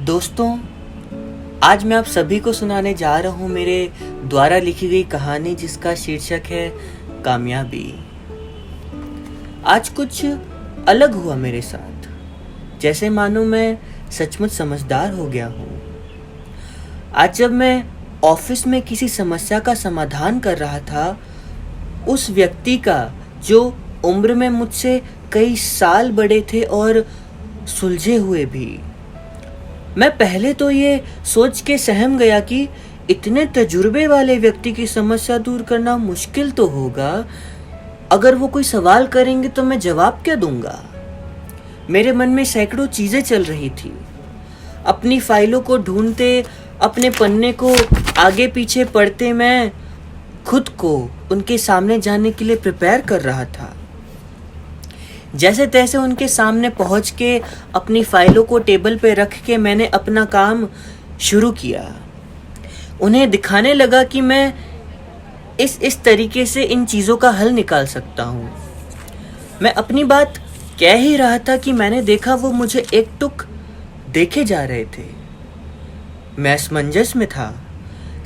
दोस्तों, आज मैं आप सभी को सुनाने जा रहा हूँ मेरे द्वारा लिखी गई कहानी जिसका शीर्षक है कामयाबी। आज कुछ अलग हुआ मेरे साथ, जैसे मानो मैं सचमुच समझदार हो गया हूँ। आज जब मैं ऑफिस में किसी समस्या का समाधान कर रहा था, उस व्यक्ति का जो उम्र में मुझसे कई साल बड़े थे और सुलझे हुए भी, मैं पहले तो ये सोच के सहम गया कि इतने तजुर्बे वाले व्यक्ति की समस्या दूर करना मुश्किल तो होगा। अगर वो कोई सवाल करेंगे तो मैं जवाब क्या दूंगा। मेरे मन में सैकड़ों चीजें चल रही थी। अपनी फाइलों को ढूंढते, अपने पन्ने को आगे पीछे पढ़ते मैं खुद को उनके सामने जाने के लिए प्रिपेयर कर रहा था। जैसे तैसे उनके सामने पहुंच के अपनी फाइलों को टेबल पे रख के मैंने अपना काम शुरू किया। उन्हें दिखाने लगा कि मैं इस तरीके से इन चीज़ों का हल निकाल सकता हूँ। मैं अपनी बात कह ही रहा था कि मैंने देखा वो मुझे एकटुक देखे जा रहे थे। मैं असमंजस में था,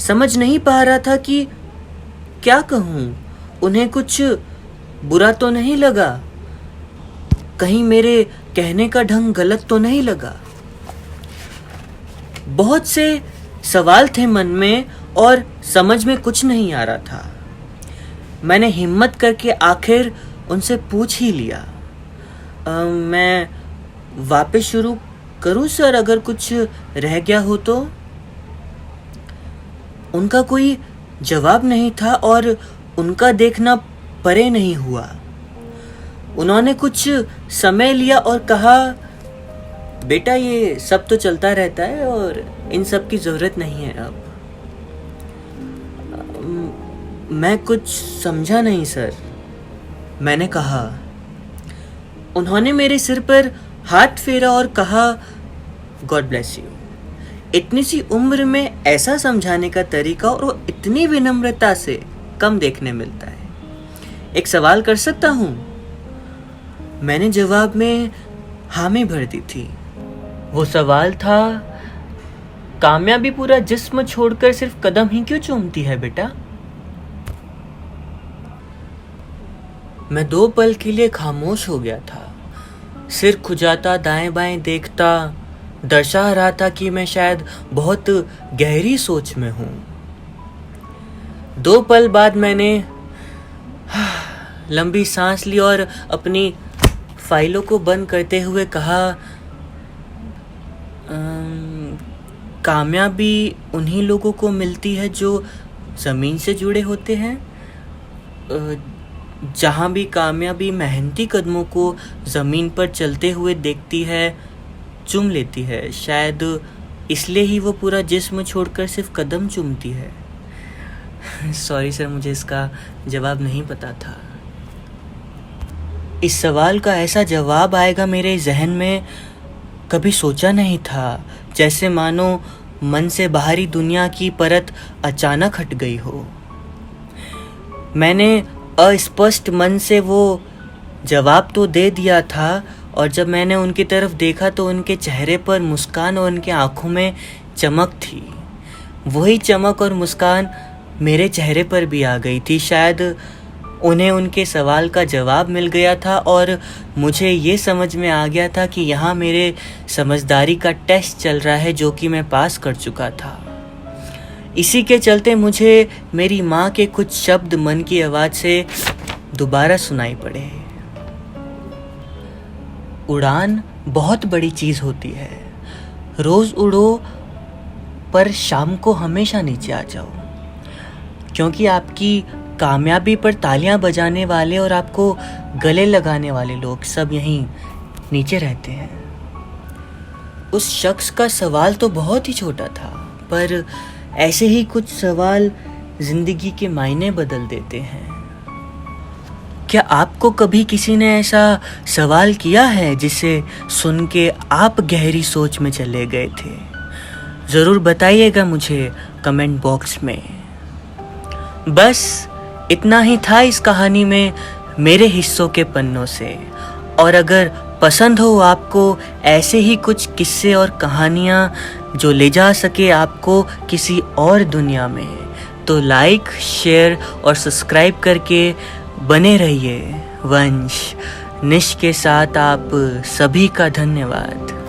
समझ नहीं पा रहा था कि क्या कहूँ। उन्हें कुछ बुरा तो नहीं लगा, कहीं मेरे कहने का ढंग गलत तो नहीं लगा। बहुत से सवाल थे मन में और समझ में कुछ नहीं आ रहा था। मैंने हिम्मत करके आखिर उनसे पूछ ही लिया, मैं वापस शुरू करूं सर, अगर कुछ रह गया हो तो। उनका कोई जवाब नहीं था और उनका देखना परे नहीं हुआ। उन्होंने कुछ समय लिया और कहा, बेटा ये सब तो चलता रहता है और इन सब की ज़रूरत नहीं है अब। मैं कुछ समझा नहीं सर, मैंने कहा। उन्होंने मेरे सिर पर हाथ फेरा और कहा, गॉड ब्लेस यू। इतनी सी उम्र में ऐसा समझाने का तरीका और इतनी विनम्रता से कम देखने मिलता है। एक सवाल कर सकता हूँ? मैंने जवाब में हामी भर दी थी। वो सवाल था, कामयाबी पूरा जिस्म छोड़कर सिर्फ कदम ही क्यों चूमती है बेटा? मैं 2 पल के लिए खामोश हो गया था। सिर खुजाता, दाएं बाएं देखता, दर्शा रहा था कि मैं शायद बहुत गहरी सोच में हूं। 2 पल बाद मैंने लंबी सांस ली और अपनी फाइलों को बंद करते हुए कहा, कामयाबी उन्हीं लोगों को मिलती है जो ज़मीन से जुड़े होते हैं। जहाँ भी कामयाबी मेहनती कदमों को ज़मीन पर चलते हुए देखती है, चूम लेती है। शायद इसलिए ही वो पूरा जिस्म छोड़कर सिर्फ कदम चूमती है। सॉरी सर, मुझे इसका जवाब नहीं पता था। इस सवाल का ऐसा जवाब आएगा मेरे जहन में कभी सोचा नहीं था। जैसे मानो मन से बाहरी दुनिया की परत अचानक हट गई हो। मैंने अस्पष्ट मन से वो जवाब तो दे दिया था, और जब मैंने उनकी तरफ देखा तो उनके चेहरे पर मुस्कान और उनकी आंखों में चमक थी। वही चमक और मुस्कान मेरे चेहरे पर भी आ गई थी। शायद उन्हें उनके सवाल का जवाब मिल गया था और मुझे ये समझ में आ गया था कि यहाँ मेरे समझदारी का टेस्ट चल रहा है, जो कि मैं पास कर चुका था। इसी के चलते मुझे मेरी माँ के कुछ शब्द मन की आवाज़ से दोबारा सुनाई पड़े। उड़ान बहुत बड़ी चीज़ होती है। रोज़ उड़ो पर शाम को हमेशा नीचे आ जाओ, क्योंकि आपकी कामयाबी पर तालियां बजाने वाले और आपको गले लगाने वाले लोग सब यहीं नीचे रहते हैं। उस शख्स का सवाल तो बहुत ही छोटा था, पर ऐसे ही कुछ सवाल जिंदगी के मायने बदल देते हैं। क्या आपको कभी किसी ने ऐसा सवाल किया है जिसे सुन के आप गहरी सोच में चले गए थे? ज़रूर बताइएगा मुझे कमेंट बॉक्स में। बस इतना ही था इस कहानी में मेरे हिस्सों के पन्नों से। और अगर पसंद हो आपको ऐसे ही कुछ किस्से और कहानियाँ जो ले जा सके आपको किसी और दुनिया में, तो लाइक, शेयर और सब्सक्राइब करके बने रहिए वंश निश के साथ। आप सभी का धन्यवाद।